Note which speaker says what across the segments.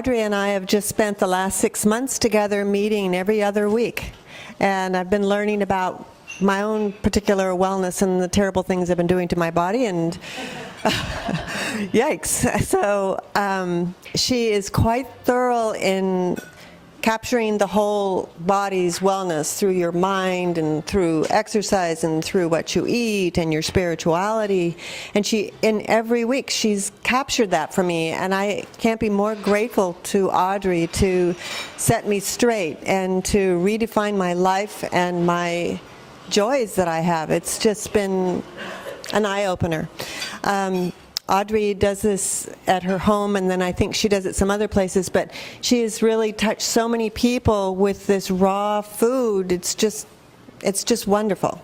Speaker 1: Audrey and I have just spent the last 6 months together meeting every other week. And I've been learning about my own particular wellness and the terrible things I've been doing to my body, and yikes. So she is quite thorough in capturing the whole body's wellness through your mind and through exercise and through what you eat and your spirituality. And she, in every week, she's captured that for me. And I can't be more grateful to Audrey to set me straight and to redefine my life and my joys that I have. It's just been an eye-opener. Audrey does this at her home, and then I think she does it some other places, but she has really touched so many people with this raw food. It's just wonderful.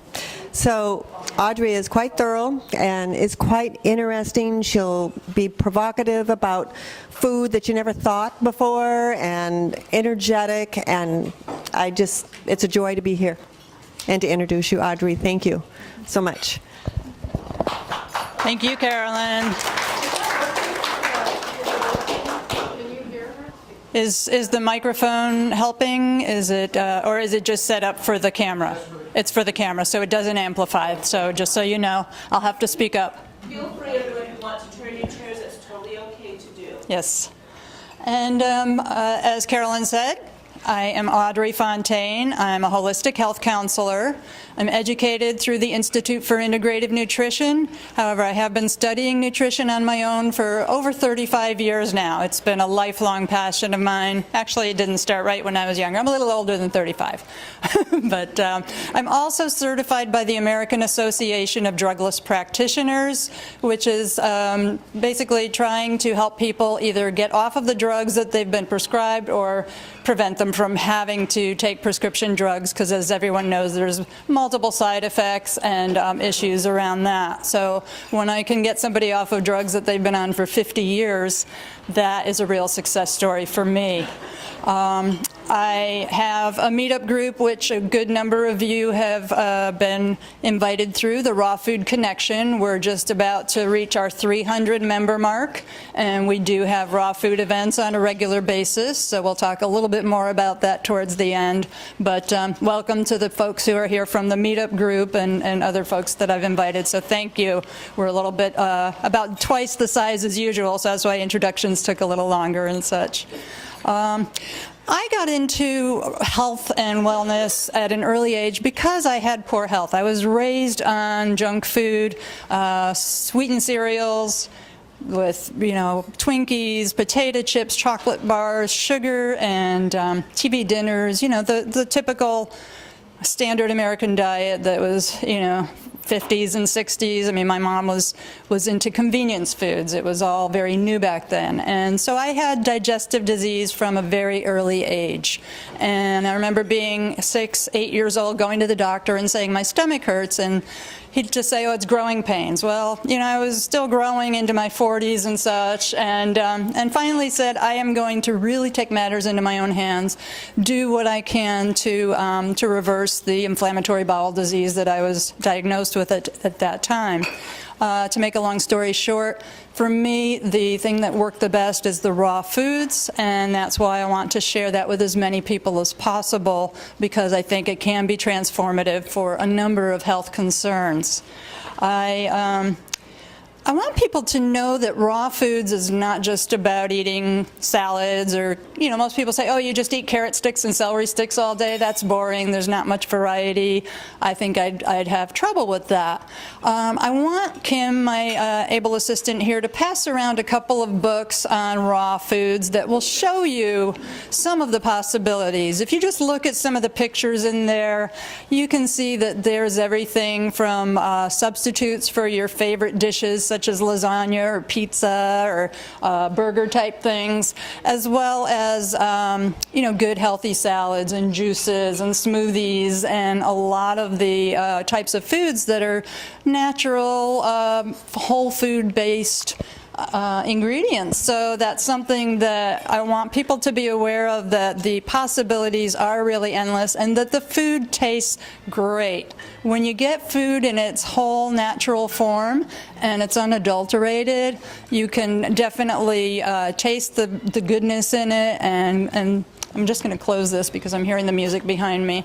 Speaker 1: So Audrey is quite thorough and is quite interesting. She'll be provocative about food that you never thought before, and energetic, and it's a joy to be here and to introduce you, Audrey. Thank you so much.
Speaker 2: Thank you, Carolyn.
Speaker 3: Can you hear her?
Speaker 2: Is the microphone helping? Is it, or is it just set up for the camera? It's for the camera, so it doesn't amplify. So just so you know, I'll have to speak up.
Speaker 4: Feel free, everyone who wants to turn your chairs, that's totally okay to do.
Speaker 2: Yes. And as Carolyn said, I am Audrey Fontaine. I'm a holistic health counselor. I'm educated through the Institute for Integrative Nutrition. However, I have been studying nutrition on my own for over 35 years now. It's been a lifelong passion of mine. Actually, it didn't start right when I was younger. I'm a little older than 35. But I'm also certified by the American Association of Drugless Practitioners, which is basically trying to help people either get off of the drugs that they've been prescribed or prevent them from having to take prescription drugs, because as everyone knows, there's multiple side effects and issues around that. So when I can get somebody off of drugs that they've been on for 50 years, that is a real success story for me. I have a meetup group, which a good number of you have been invited through, the Raw Food Connection. We're just about to reach our 300 member mark, and we do have raw food events on a regular basis, so we'll talk a little bit more about that towards the end. But welcome to the folks who are here from the meetup group and other folks that I've invited, so thank you. We're a little bit, about twice the size as usual, so that's why introductions took a little longer and such. I got into health and wellness at an early age because I had poor health. I was raised on junk food, sweetened cereals with, Twinkies, potato chips, chocolate bars, sugar, and TV dinners, the typical standard American diet that was, 50s and 60s. I mean, my mom was into convenience foods. It was all very new back then. And so I had digestive disease from a very early age. And I remember being 6, 8 years old, going to the doctor and saying my stomach hurts, and he'd just say, oh, it's growing pains. Well, I was still growing into my 40s and such, and finally said, I am going to really take matters into my own hands, do what I can to reverse the inflammatory bowel disease that I was diagnosed with at that time. To make a long story short, for me, the thing that worked the best is the raw foods, and that's why I want to share that with as many people as possible, because I think it can be transformative for a number of health concerns. I want people to know that raw foods is not just about eating salads or, most people say, oh, you just eat carrot sticks and celery sticks all day. That's boring. There's not much variety. I think I'd have trouble with that. I want Kim, my able assistant here, to pass around a couple of books on raw foods that will show you some of the possibilities. If you just look at some of the pictures in there, you can see that there's everything from substitutes for your favorite dishes, such as lasagna or pizza or burger type things, as well as good healthy salads and juices and smoothies, and a lot of the types of foods that are natural, whole food based, ingredients. So that's something that I want people to be aware of, that the possibilities are really endless and that the food tastes great. When you get food in its whole natural form and it's unadulterated, you can definitely taste the goodness in it. And I'm just going to close this because I'm hearing the music behind me.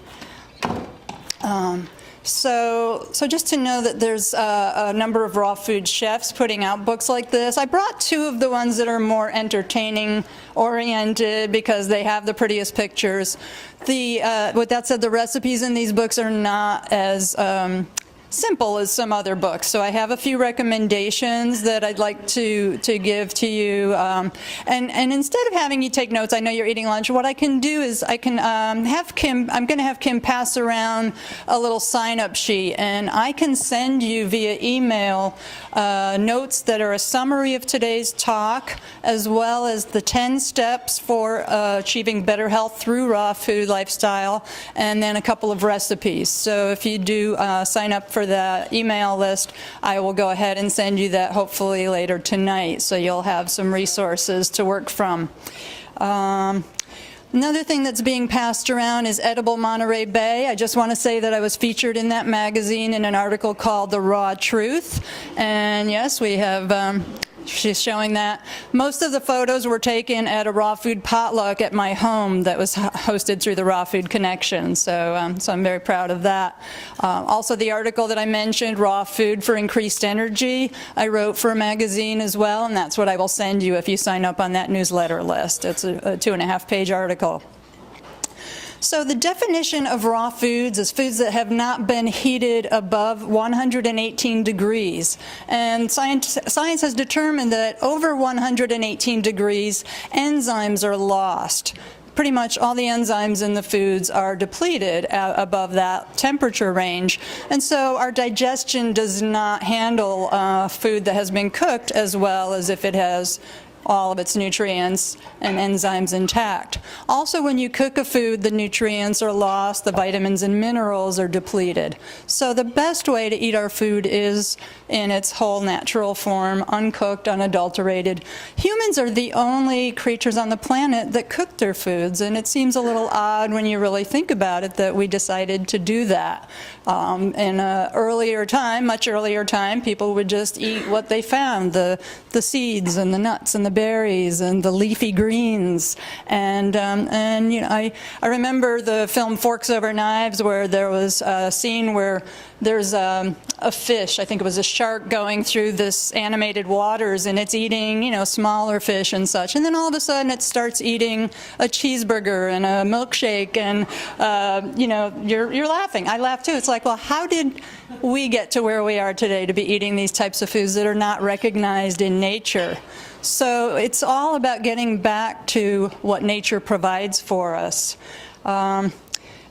Speaker 2: So just to know that there's a number of raw food chefs putting out books like this. I brought two of the ones that are more entertaining oriented because they have the prettiest pictures. With that said, the recipes in these books are not as simple as some other books. So I have a few recommendations that I'd like to give to you. And instead of having you take notes, I know you're eating lunch, what I can do is I can have Kim, I'm going to have Kim pass around a little sign-up sheet, and I can send you via email notes that are a summary of today's talk, as well as the 10 steps for achieving better health through raw food lifestyle, and then a couple of recipes. So if you do sign up for the email list, I will go ahead and send you that hopefully later tonight, so you'll have some resources to work from. Another thing that's being passed around is edible Monterey Bay. I just want to say that I was featured in that magazine in an article called The Raw Truth. And yes, we have, she's showing that. Most of the photos were taken at a raw food potluck at my home that was hosted through the Raw Food Connection. So I'm very proud of that. Also, the article that I mentioned, Raw Food for Increased Energy, I wrote for a magazine as well, and that's what I will send you if you sign up on that newsletter list. It's a 2.5-page article. So the definition of raw foods is foods that have not been heated above 118 degrees. And science has determined that over 118 degrees, enzymes are lost. Pretty much all the enzymes in the foods are depleted above that temperature range. And so our digestion does not handle food that has been cooked as well as if it has all of its nutrients and enzymes intact. Also, when you cook a food, the nutrients are lost, the vitamins and minerals are depleted. So the best way to eat our food is in its whole natural form, uncooked, unadulterated. Humans are the only creatures on the planet that cook their foods, and it seems a little odd when you really think about it that we decided to do that. In an earlier time, much earlier time, people would just eat what they found, the seeds and the nuts and the berries and the leafy greens. And you know, I remember the film Forks Over Knives, where there was a scene where there's a fish, I think it was a shark, going through this animated waters, and it's eating, you know, smaller fish and such. And then all of a sudden it starts eating a cheeseburger and a milkshake, and you know, you're laughing. I laugh too. It's like, well, how did we get to where we are today to be eating these types of foods that are not recognized in nature? So it's all about getting back to what nature provides for us.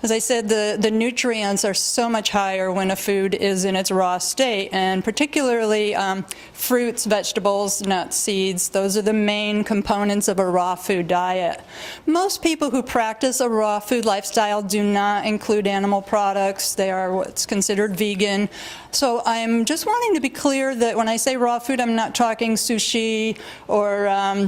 Speaker 2: As I said, the nutrients are so much higher when a food is in its raw state, and particularly fruits, vegetables, nuts, seeds. Those are the main components of a raw food diet. Most people who practice a raw food lifestyle do not include animal products. They are what's considered vegan. So I'm just wanting to be clear that when I say raw food, I'm not talking sushi or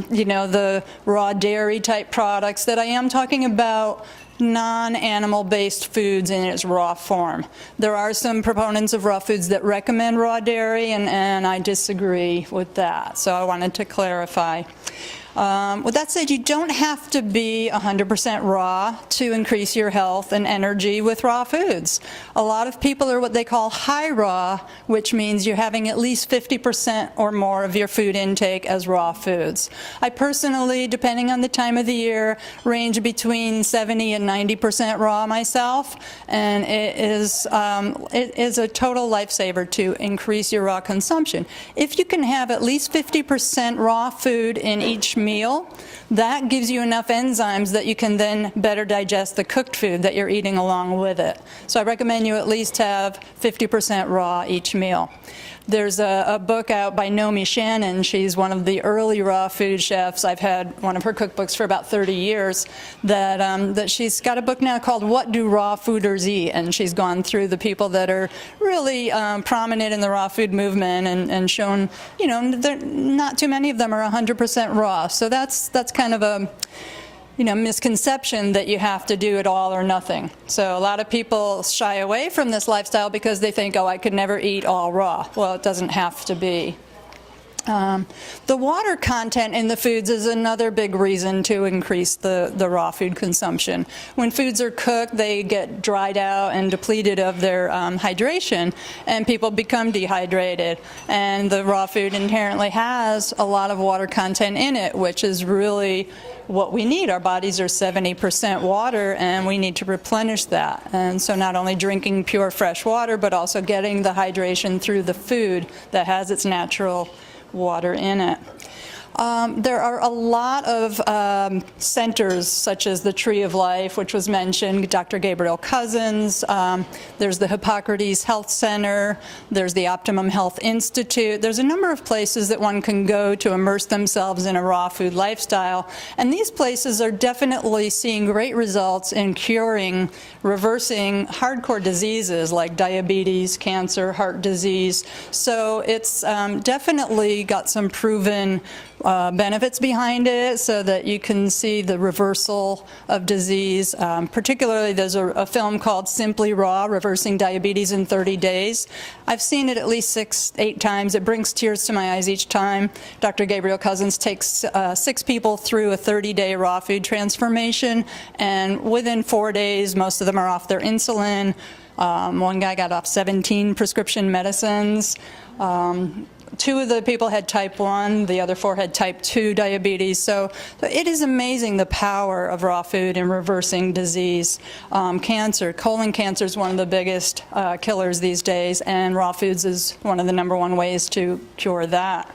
Speaker 2: you know, the raw dairy type products. That I am talking about non-animal based foods in its raw form. There are some proponents of raw foods that recommend raw dairy, and I disagree with that. So I wanted to clarify. With that said, you don't have to be 100% raw to increase your health and energy with raw foods. A lot of people are what they call high raw, which means you're having at least 50% or more of your food intake as raw foods. I personally, depending on the time of the year, range between 70 and 90% raw myself, and it is a total lifesaver to increase your raw consumption. If you can have at least 50% raw food in each meal, that gives you enough enzymes that you can then better digest the cooked food that you're eating along with it. So I recommend you at least have 50% raw each meal. There's a book out by Nomi Shannon. She's one of the early raw food chefs. I've had one of her cookbooks for about 30 years. That she's got a book now called What Do Raw Fooders Eat? And she's gone through the people that are really prominent in the raw food movement and shown, not too many of them are 100% raw. So that's kind of a misconception that you have to do it all or nothing. So a lot of people shy away from this lifestyle because they think, oh, I could never eat all raw. Well, it doesn't have to be. The water content in the foods is another big reason to increase the raw food consumption. When foods are cooked, they get dried out and depleted of their hydration, and people become dehydrated. And the raw food inherently has a lot of water content in it, which is really what we need. Our bodies are 70% water, and we need to replenish that. And so not only drinking pure fresh water, but also getting the hydration through the food that has its natural water in it. There are a lot of centers, such as the Tree of Life, which was mentioned, Dr. Gabriel Cousins. There's the Hippocrates Health Center. There's the Optimum Health Institute. There's a number of places that one can go to immerse themselves in a raw food lifestyle. And these places are definitely seeing great results in curing, reversing hardcore diseases like diabetes, cancer, heart disease. So it's definitely got some proven benefits behind it, so that you can see the reversal of disease. Particularly, there's a film called Simply Raw, Reversing Diabetes in 30 Days. I've seen it at least 6-8 times. It brings tears to my eyes each time. Dr. Gabriel Cousins takes 6 people through a 30-day raw food transformation, and within 4 days, most of them are off their insulin. One guy got off 17 prescription medicines. 2 of the people had type 1, the other 4 had type 2 diabetes. So it is amazing the power of raw food in reversing disease. Cancer, colon cancer is one of the biggest killers these days, and raw foods is one of the #1 ways to cure that.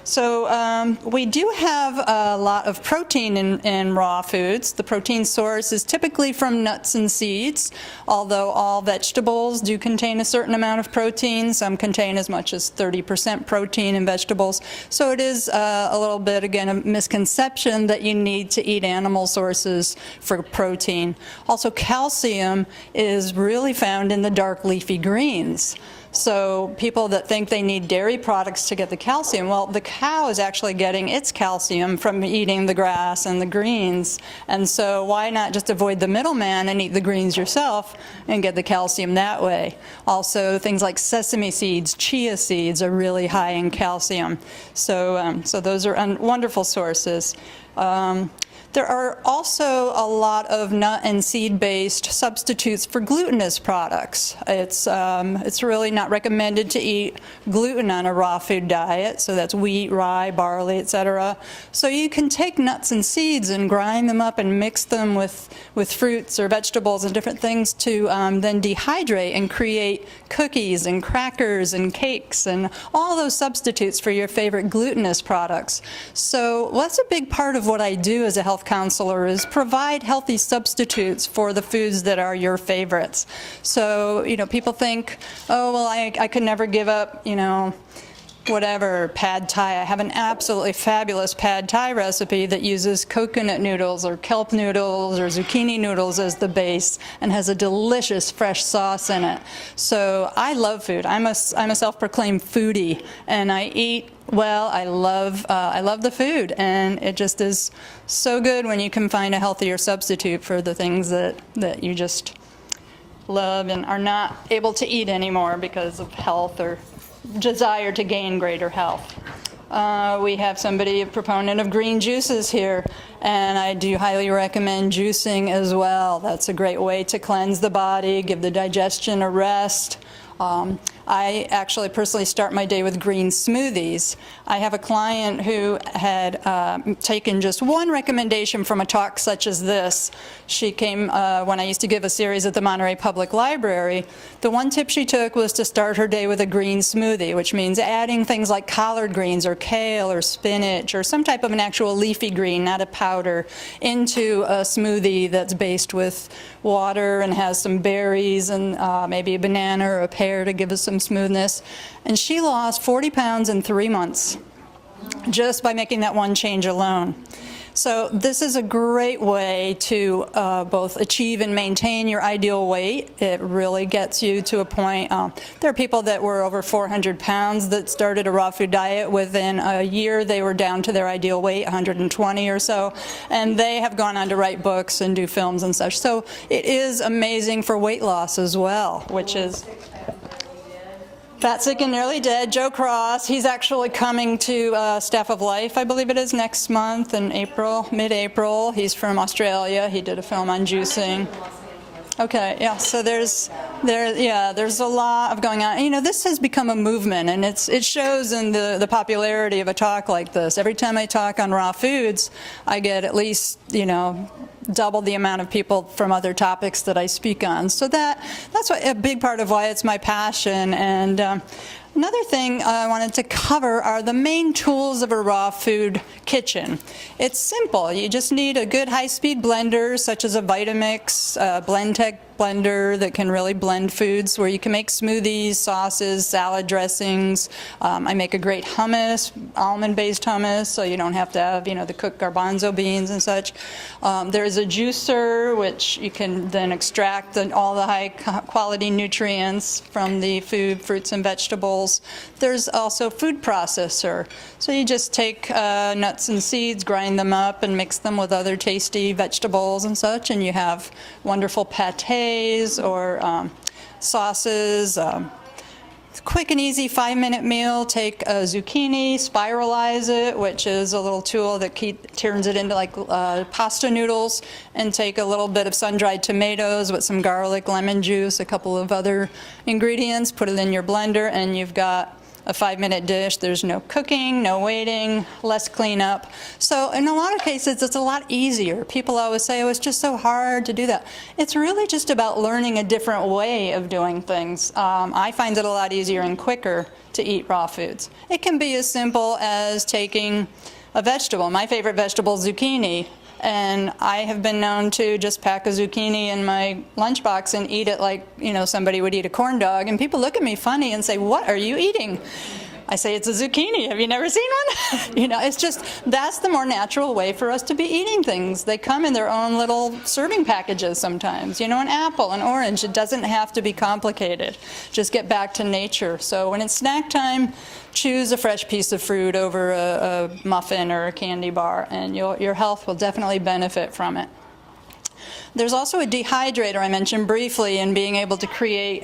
Speaker 2: So we do have a lot of protein in raw foods. The protein source is typically from nuts and seeds, although all vegetables do contain a certain amount of protein. Some contain as much as 30% protein in vegetables. So it is a little bit, again, a misconception that you need to eat animal sources for protein. Also, calcium is really found in the dark leafy greens. So people that think they need dairy products to get the calcium, well, the cow is actually getting its calcium from eating the grass and the greens. And so why not just avoid the middleman and eat the greens yourself and get the calcium that way? Also, things like sesame seeds, chia seeds are really high in calcium. So, so those are wonderful sources. There are also a lot of nut and seed-based substitutes for glutinous products. It's really not recommended to eat gluten on a raw food diet, so that's wheat, rye, barley, etc. So you can take nuts and seeds and grind them up and mix them with fruits or vegetables and different things to then dehydrate and create cookies and crackers and cakes and all those substitutes for your favorite glutinous products. So that's a big part of what I do as a health counselor, is provide healthy substitutes for the foods that are your favorites. So, people think, oh, well, I could never give up, whatever, pad thai. I have an absolutely fabulous pad thai recipe that uses coconut noodles or kelp noodles or zucchini noodles as the base and has a delicious fresh sauce in it. So I love food. I'm a self-proclaimed foodie, and I eat well. I love the food, and it just is so good when you can find a healthier substitute for the things that you just love and are not able to eat anymore because of health or desire to gain greater health. We have somebody, a proponent of green juices here, and I do highly recommend juicing as well. That's a great way to cleanse the body, give the digestion a rest. I actually personally start my day with green smoothies. I have a client who had taken just one recommendation from a talk such as this. She came when I used to give a series at the Monterey Public Library. The one tip she took was to start her day with a green smoothie, which means adding things like collard greens or kale or spinach or some type of an actual leafy green, not a powder, into a smoothie that's based with water and has some berries and maybe a banana or a pear to give us some cream smoothness. And she lost 40 pounds in 3 months just by making that one change alone. So this is a great way to both achieve and maintain your ideal weight. It really gets you to a point. There are people that were over 400 pounds that started a raw food diet. Within a year, they were down to their ideal weight, 120 or so, and they have gone on to write books and do films and such. So it is amazing for weight loss as well, which is... Fat, Sick, and Nearly Dead, Joe Cross. He's actually coming to Staff of Life, I believe it is, next month in April, mid-April. He's from Australia. He did a film on juicing. Okay, yeah, so there's a lot of going on. You know, this has become a movement, and it shows in the popularity of a talk like this. Every time I talk on raw foods, I get at least, double the amount of people from other topics that I speak on. So that's a big part of why it's my passion. And another thing I wanted to cover are the main tools of a raw food kitchen. It's simple. You just need a good high-speed blender, such as a Vitamix, Blendtec blender that can really blend foods, where you can make smoothies, sauces, salad dressings. I make a great hummus, almond-based hummus, so you don't have to have, the cooked garbanzo beans and such. There's a juicer, which you can then extract all the high-quality nutrients from the food, fruits and vegetables. There's also a food processor. So you just take nuts and seeds, grind them up, and mix them with other tasty vegetables and such, and you have wonderful pâtés or sauces. Quick and easy 5-minute meal. Take a zucchini, spiralize it, which is a little tool that turns it into like pasta noodles, and take a little bit of sun-dried tomatoes with some garlic, lemon juice, a couple of other ingredients, put it in your blender, and you've got a 5-minute dish. There's no cooking, no waiting, less cleanup. So in a lot of cases, it's a lot easier. People always say, oh, it's just so hard to do that. It's really just about learning a different way of doing things. I find it a lot easier and quicker to eat raw foods. It can be as simple as taking a vegetable. My favorite vegetable is zucchini. And I have been known to just pack a zucchini in my lunchbox and eat it like, somebody would eat a corn dog. And people look at me funny and say, what are you eating? I say, it's a zucchini. Have you never seen one? It's just, that's the more natural way for us to be eating things. They come in their own little serving packages sometimes. An apple, an orange, it doesn't have to be complicated. Just get back to nature. So when it's snack time, choose a fresh piece of fruit over a muffin or a candy bar, and your health will definitely benefit from it. There's also a dehydrator I mentioned briefly, in being able to create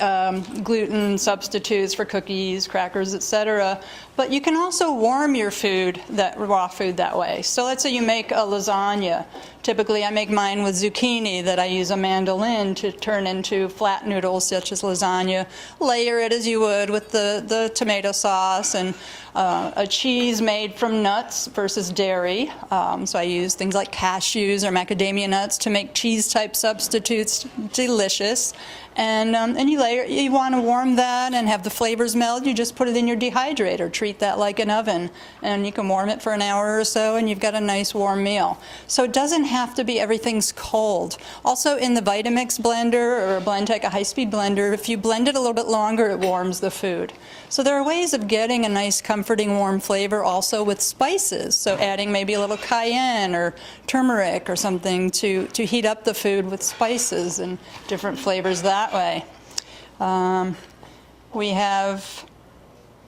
Speaker 2: gluten substitutes for cookies, crackers, etc. But you can also warm your food, raw food, that way. So let's say you make a lasagna. Typically I make mine with zucchini that I use a mandolin to turn into flat noodles such as lasagna. Layer it as you would with the tomato sauce, and a cheese made from nuts versus dairy. So I use things like cashews or macadamia nuts to make cheese-type substitutes delicious. And you want to warm that and have the flavors meld, you just put it in your dehydrator. Treat that like an oven, and you can warm it for an hour or so, and you've got a nice warm meal. So it doesn't have to be everything's cold. Also in the Vitamix blender or a Blendtec, a high-speed blender, if you blend it a little bit longer, it warms the food. So there are ways of getting a nice comforting warm flavor also with spices. So adding maybe a little cayenne or turmeric or something to heat up the food with spices and different flavors that way. We have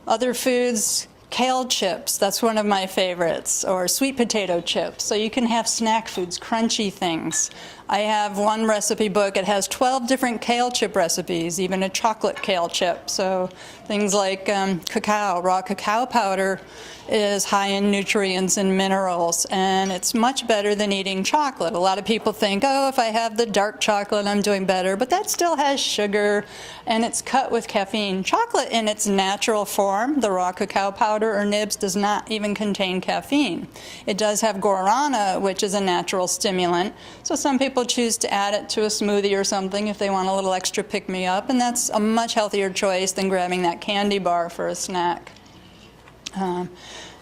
Speaker 2: other foods. Kale chips, that's one of my favorites, or sweet potato chips. So you can have snack foods, crunchy things. I have one recipe book. It has 12 different kale chip recipes, even a chocolate kale chip. So things like cacao, raw cacao powder is high in nutrients and minerals, and it's much better than eating chocolate. A lot of people think, oh, if I have the dark chocolate, I'm doing better, but that still has sugar, and it's cut with caffeine. Chocolate in its natural form, the raw cacao powder or nibs, does not even contain caffeine. It does have guarana, which is a natural stimulant, so some people choose to add it to a smoothie or something if they want a little extra pick-me-up, and that's a much healthier choice than grabbing that candy bar for a snack.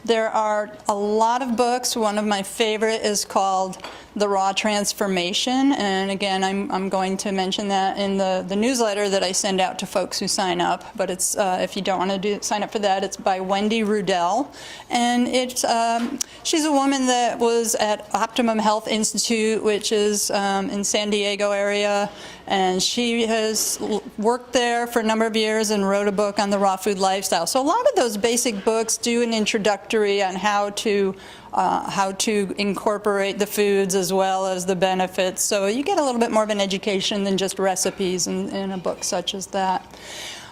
Speaker 2: There are a lot of books. One of my favorite is called the raw transformation. And again, I'm going to mention that in the newsletter that I send out to folks who sign up. But it's if you don't want to sign up for that, it's by Wendy Rudell. And she's a woman that was at Optimum Health Institute, which is in San Diego area. And she has worked there for a number of years and wrote a book on the raw food lifestyle. So a lot of those basic books do an introductory on how to incorporate the foods as well as the benefits. So you get a little bit more of an education than just recipes in a book such as that.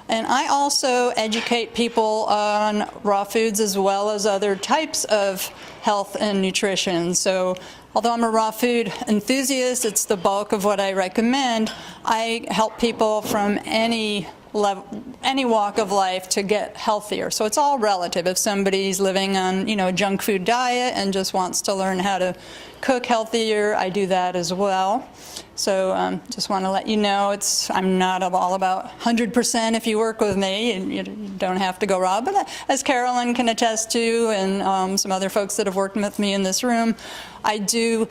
Speaker 2: And I also educate people on raw foods as well as other types of health and nutrition. So although I'm a raw food enthusiast, it's the bulk of what I recommend. I help people from any walk of life to get healthier. So it's all relative. If somebody's living on, a junk food diet and just wants to learn how to cook healthier, I do that as well. So just want to let you know, I'm not all about 100% if you work with me, and you don't have to go raw. But as Carolyn can attest to, and some other folks that have worked with me in this room, I do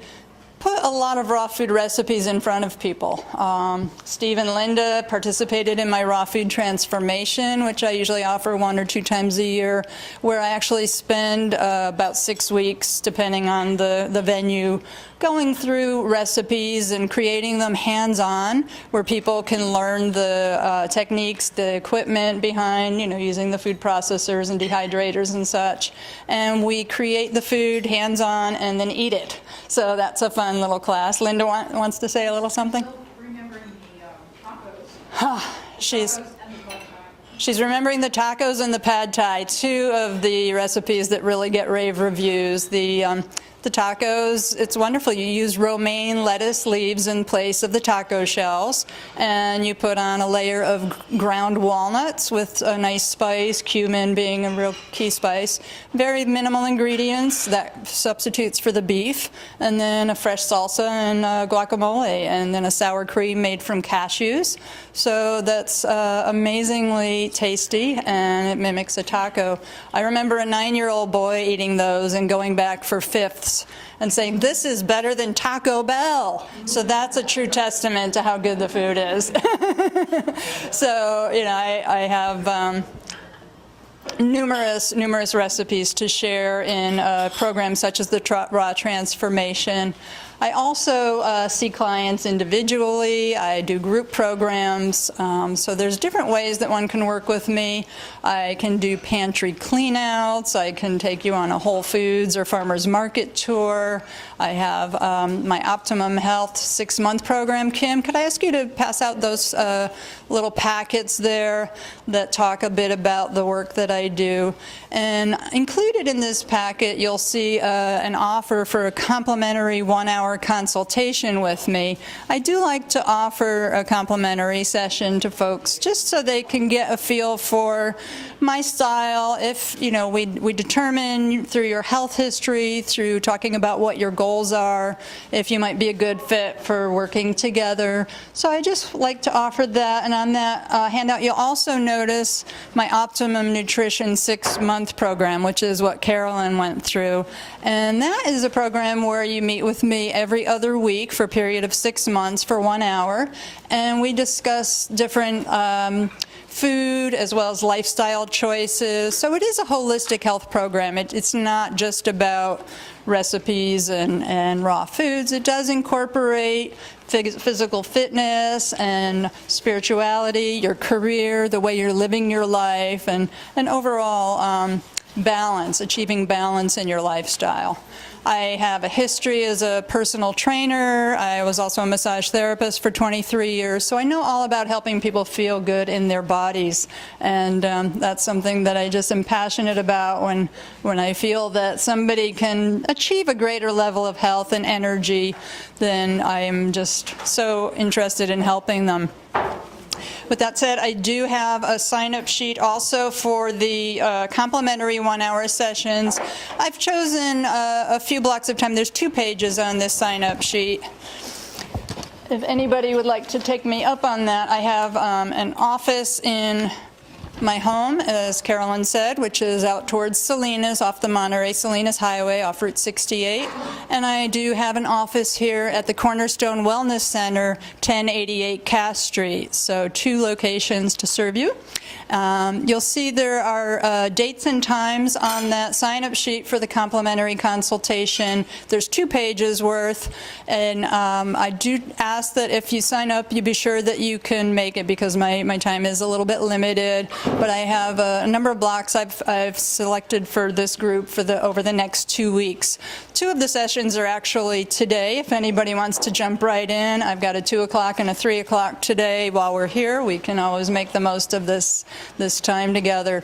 Speaker 2: put a lot of raw food recipes in front of people. Steve and Linda participated in my raw food transformation, which I usually offer 1 or 2 times a year, where I actually spend about 6 weeks, depending on the venue, going through recipes and creating them hands-on, where people can learn the techniques, the equipment behind, using the food processors and dehydrators and such. And we create the food hands-on and then eat it. So that's a fun little class. Linda wants to say a little something?
Speaker 3: Remembering the tacos.
Speaker 2: She's remembering the tacos and the pad thai, 2 of the recipes that really get rave reviews. The tacos, it's wonderful. You use romaine lettuce leaves in place of the taco shells, and you put on a layer of ground walnuts with a nice spice, cumin being a real key spice. Very minimal ingredients that substitutes for the beef, and then a fresh salsa and guacamole, and then a sour cream made from cashews. So that's amazingly tasty, and it mimics a taco. I remember a 9-year-old boy eating those and going back for 5ths and saying, "This is better than Taco Bell." So that's a true testament to how good the food is. So, I have numerous recipes to share in programs such as the Raw Transformation. I also see clients individually. I do group programs. So there's different ways that one can work with me. I can do pantry cleanouts. I can take you on a Whole Foods or Farmers Market tour. I have my Optimum Health 6-month program. Kim, could I ask you to pass out those little packets there that talk a bit about the work that I do? And included in this packet, you'll see an offer for a complimentary 1-hour consultation with me. I do like to offer a complimentary session to folks just so they can get a feel for my style. If, we determine through your health history, through talking about what your goals are, if you might be a good fit for working together. So I just like to offer that. And on that handout, you'll also notice my Optimum Nutrition 6-month program, which is what Carolyn went through. And that is a program where you meet with me every other week for a period of 6 months for 1 hour. And we discuss different food as well as lifestyle choices. So it is a holistic health program. It's not just about recipes and raw foods. It does incorporate physical fitness and spirituality, your career, the way you're living your life, and overall balance, achieving balance in your lifestyle. I have a history as a personal trainer. I was also a massage therapist for 23 years, so I know all about helping people feel good in their bodies. And that's something that I just am passionate about when I feel that somebody can achieve a greater level of health and energy, then I am just so interested in helping them. With that said, I do have a sign-up sheet also for the complimentary 1-hour sessions. I've chosen a few blocks of time. There's 2 pages on this sign-up sheet. If anybody would like to take me up on that, I have an office in my home, as Carolyn said, which is out towards Salinas, off the Monterey-Salinas Highway, off Route 68. And I do have an office here at the Cornerstone Wellness Center, 1088 Cass Street. So 2 locations to serve you. You'll see there are dates and times on that sign-up sheet for the complimentary consultation. There's 2 pages worth, and I do ask that if you sign up, you be sure that you can make it, because my time is a little bit limited. But I have a number of blocks I've selected for this group for over the next 2 weeks. 2 of the sessions are actually today. If anybody wants to jump right in, I've got a 2 o'clock and a 3 o'clock today. While we're here, we can always make the most of this time together.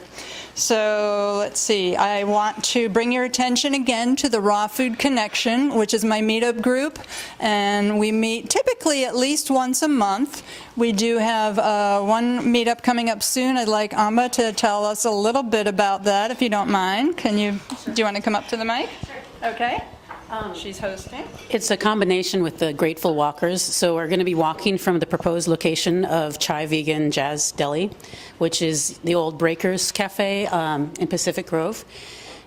Speaker 2: So let's see, I want to bring your attention again to the Raw Food Connection, which is my meetup group, and we meet typically at least once a month. We do have one meetup coming up soon. I'd like Amba to tell us a little bit about that, if you don't mind. Do you want to come up to the mic? Sure. Okay. She's hosting.
Speaker 5: It's a combination with the Grateful Walkers. So we're going to be walking from the proposed location of Chai Vegan Jazz Deli, which is the old Breakers Cafe in Pacific Grove,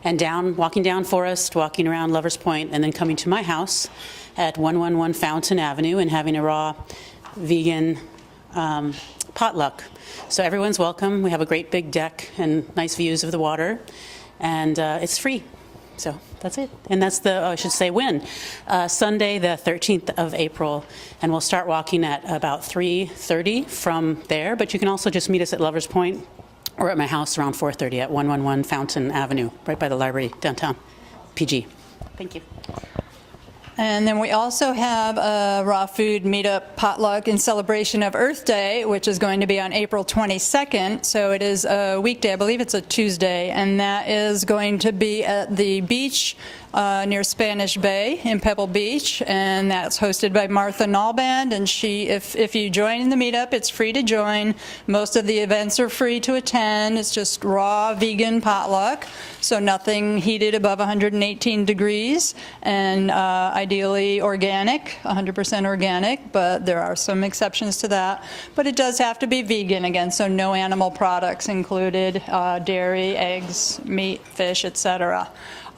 Speaker 5: and walking down Forest, walking around Lovers Point, and then coming to my house at 111 Fountain Avenue and having a raw vegan potluck. So everyone's welcome. We have a great big deck and nice views of the water, and it's free. So that's it. And that's I should say when. Sunday, the 13th of April. And we'll start walking at about 3:30 from there. But you can also just meet us at Lovers Point or at my house around 4:30 at 111 Fountain Avenue, right by the library downtown, PG. Thank you.
Speaker 2: And then we also have a raw food meetup potluck in celebration of Earth Day, which is going to be on April 22nd. So it is a weekday, I believe it's a Tuesday, and that is going to be at the beach near Spanish Bay in Pebble Beach, and that's hosted by Martha Nalband. And if you join the meetup, it's free to join. Most of the events are free to attend. It's just raw vegan potluck, so nothing heated above 118 degrees, and ideally organic, 100% organic, but there are some exceptions to that. But it does have to be vegan again, so no animal products included, dairy, eggs, meat, fish, etc.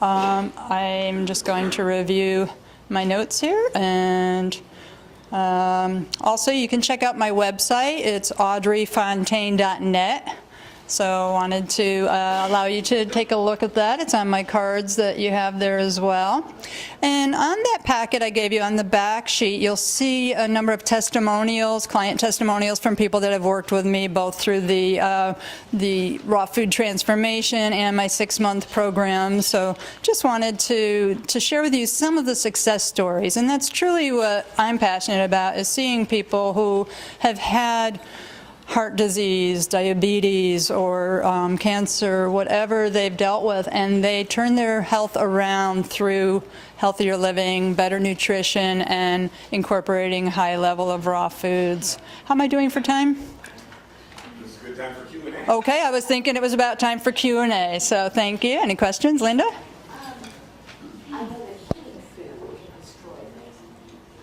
Speaker 2: I'm just going to review my notes here, and also you can check out my website. It's audreyfontaine.net. So I wanted to allow you to take a look at that. It's on my cards that you have there as well. And on that packet I gave you on the back sheet, you'll see a number of testimonials, client testimonials from people that have worked with me both through the raw food transformation and my 6-month program. So just wanted to share with you some of the success stories. And that's truly what I'm passionate about, is seeing people who have had heart disease, diabetes, or cancer, whatever they've dealt with, and they turn their health around through healthier living, better nutrition, and incorporating a high level of raw foods. How am I doing for time?
Speaker 6: This is a good time for Q&A.
Speaker 2: Okay, I was thinking it was about time for Q&A, so thank you. Any questions, Linda?
Speaker 7: I know that heating food can destroy things.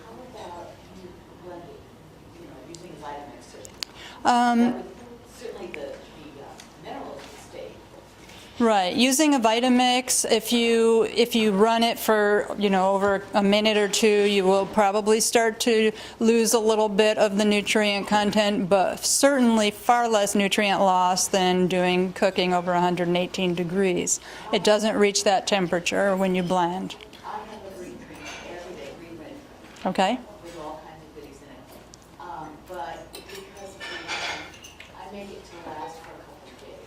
Speaker 7: How about you blending, using Vitamix? Certainly the minerals would stay.
Speaker 2: Right. Using a Vitamix, if you run it for over a minute or two, you will probably start to lose a little bit of the nutrient content, but certainly far less nutrient loss than doing cooking over 118 degrees. It doesn't reach that temperature when you blend.
Speaker 7: I have a green drink every day, green red,
Speaker 2: Okay.
Speaker 7: with all kinds of goodies in it. But because I make it to last for a couple of days.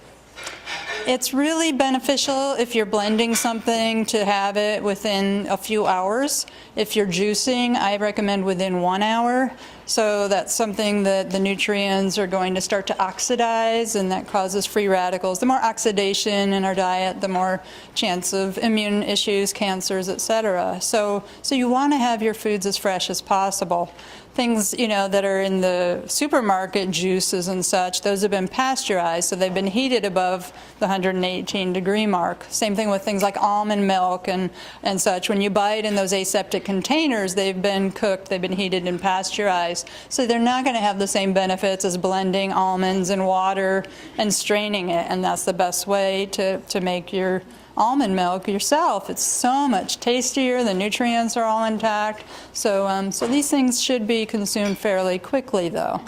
Speaker 2: It's really beneficial if you're blending something to have it within a few hours. If you're juicing, I recommend within 1 hour. So that's something that the nutrients are going to start to oxidize, and that causes free radicals. The more oxidation in our diet, the more chance of immune issues, cancers, etc. So you want to have your foods as fresh as possible. things, that are in the supermarket, juices and such, those have been pasteurized, so they've been heated above the 118-degree mark. Same thing with things like almond milk and such. When you buy it in those aseptic containers, they've been cooked, they've been heated and pasteurized. So they're not going to have the same benefits as blending almonds and water and straining it, and that's the best way to make your almond milk yourself. It's so much tastier, the nutrients are all intact. So these things should be consumed fairly quickly, though.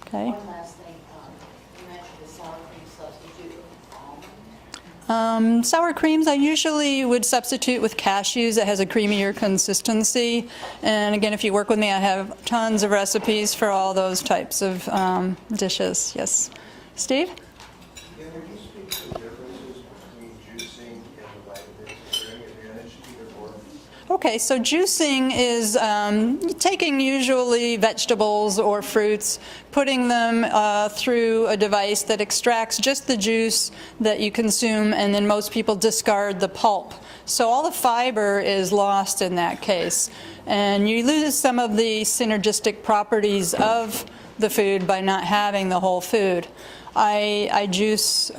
Speaker 2: Okay.
Speaker 7: One last thing, you mentioned the sour cream substitute with almond.
Speaker 2: Sour creams I usually would substitute with cashews. That has a creamier consistency. And again, if you work with me, I have tons of recipes for all those types of dishes. Yes. Steve?
Speaker 8: Yeah, would you speak to the differences between juicing and the vitamins? Is there any advantage to either or?
Speaker 2: Okay, so juicing is taking usually vegetables or fruits, putting them through a device that extracts just the juice that you consume, and then most people discard the pulp. So all the fiber is lost in that case. And you lose some of the synergistic properties of the food by not having the whole food. I juice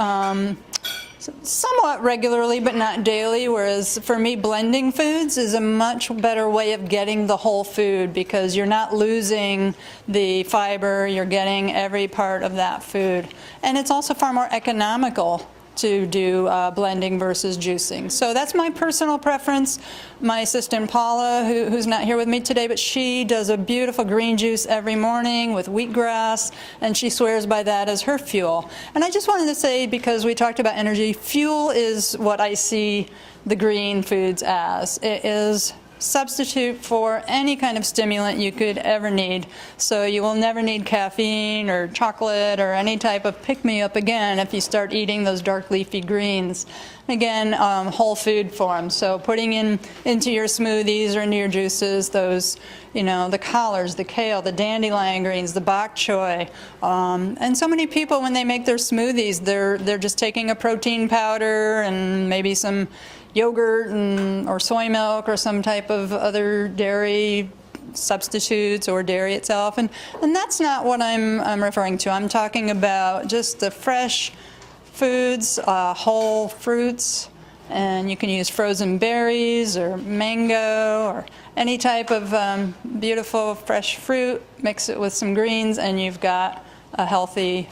Speaker 2: somewhat regularly, but not daily, whereas for me, blending foods is a much better way of getting the whole food because you're not losing the fiber, you're getting every part of that food. And it's also far more economical to do blending versus juicing. So that's my personal preference. My assistant Paula, who's not here with me today, but she does a beautiful green juice every morning with wheatgrass, and she swears by that as her fuel. And I just wanted to say, because we talked about energy, fuel is what I see the green foods as. It is substitute for any kind of stimulant you could ever need. So you will never need caffeine or chocolate or any type of pick-me-up again if you start eating those dark leafy greens. Again, whole food form. So putting into your smoothies or into your juices those, the collards, the kale, the dandelion greens, the bok choy. And so many people, when they make their smoothies, they're just taking a protein powder and maybe some yogurt or soy milk or some type of other dairy substitutes or dairy itself. And that's not what I'm referring to. I'm talking about just the fresh foods, whole fruits, and you can use frozen berries or mango or any type of beautiful fresh fruit, mix it with some greens, and you've got a healthy,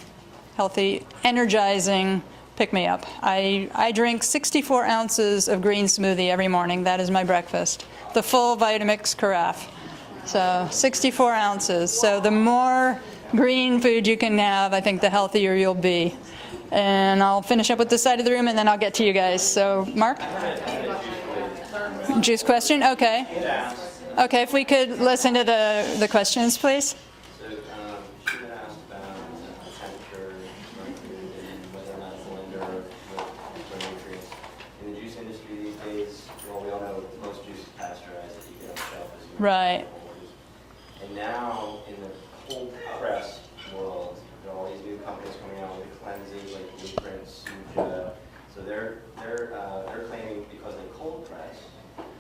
Speaker 2: energizing pick-me-up. I drink 64 ounces of green smoothie every morning. That is my breakfast. The full Vitamix carafe. So 64 ounces. So the more green food you can have, I think the healthier you'll be. And I'll finish up with this side of the room, and then I'll get to you guys. So, Mark? Juice question? Okay. Okay, if we could listen to the questions, please.
Speaker 9: So, she had asked about temperature, food, and whether or not a blender with nutrients. In the juice industry these days, well, we all know most juice is pasteurized that you get on the shelf.
Speaker 2: Right.
Speaker 9: And now, in the cold press world, there are all these new companies coming out with cleanses like Blueprint, Suja. So they're claiming because they cold press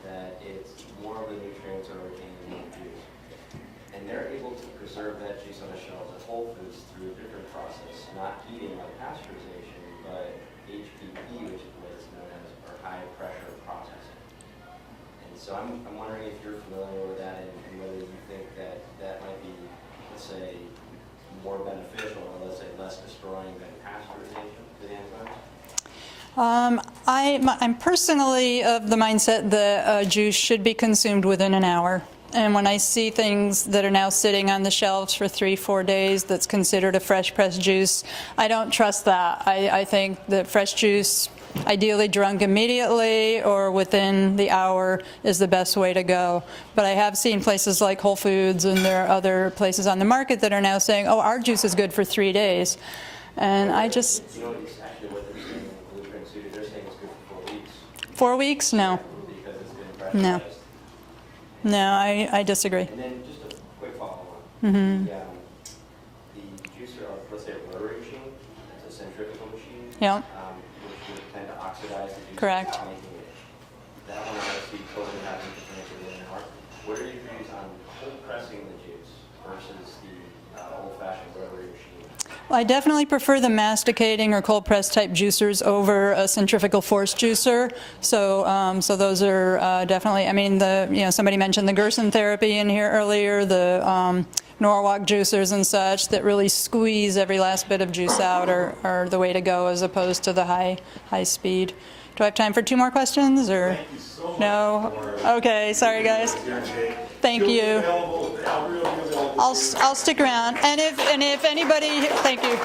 Speaker 9: that it's more of the nutrients are in the juice. And they're able to preserve that juice on the shelves at Whole Foods through a different process, not heating like pasteurization, but HPP, which is what it's known as, or high pressure processing. And so I'm wondering if you're familiar with that and whether you think that that might be, let's say, more beneficial or let's say less destroying than pasteurization to the enzymes?
Speaker 2: I'm personally of the mindset that juice should be consumed within an hour. And when I see things that are now sitting on the shelves for 3-4 days that's considered a fresh pressed juice, I don't trust that. I think that fresh juice, ideally drunk immediately or within the hour, is the best way to go. But I have seen places like Whole Foods, and there are other places on the market that are now saying, oh, our juice is good for 3 days. And I just...
Speaker 9: You know exactly what they're saying in Blueprint Suja? They're saying it's good for 4 weeks.
Speaker 2: 4 weeks? No.
Speaker 9: Because it's been
Speaker 2: No.
Speaker 9: pressurized.
Speaker 2: No, I disagree.
Speaker 9: And then just a quick follow-on.
Speaker 2: Mm-hmm.
Speaker 9: The juicer, let's say a rotary machine, it's a centrifugal machine.
Speaker 2: Yeah.
Speaker 9: Which would tend to oxidize the juice
Speaker 2: Correct.
Speaker 9: without making it. That one I see totally happens to make it within an hour. what are your views on cold pressing the juice versus the old-fashioned rotary machine?
Speaker 2: Well, I definitely prefer the masticating or cold press type juicers over a centrifugal force juicer. So those are definitely. I mean, somebody mentioned the Gerson therapy in here earlier, the Norwalk juicers and such that really squeeze every last bit of juice out are the way to go, as opposed to the high speed. Do I have time for 2 more questions, or
Speaker 6: Thank you so much.
Speaker 2: no? Okay, sorry guys. Thank you. I'll stick around, and if anybody, thank you.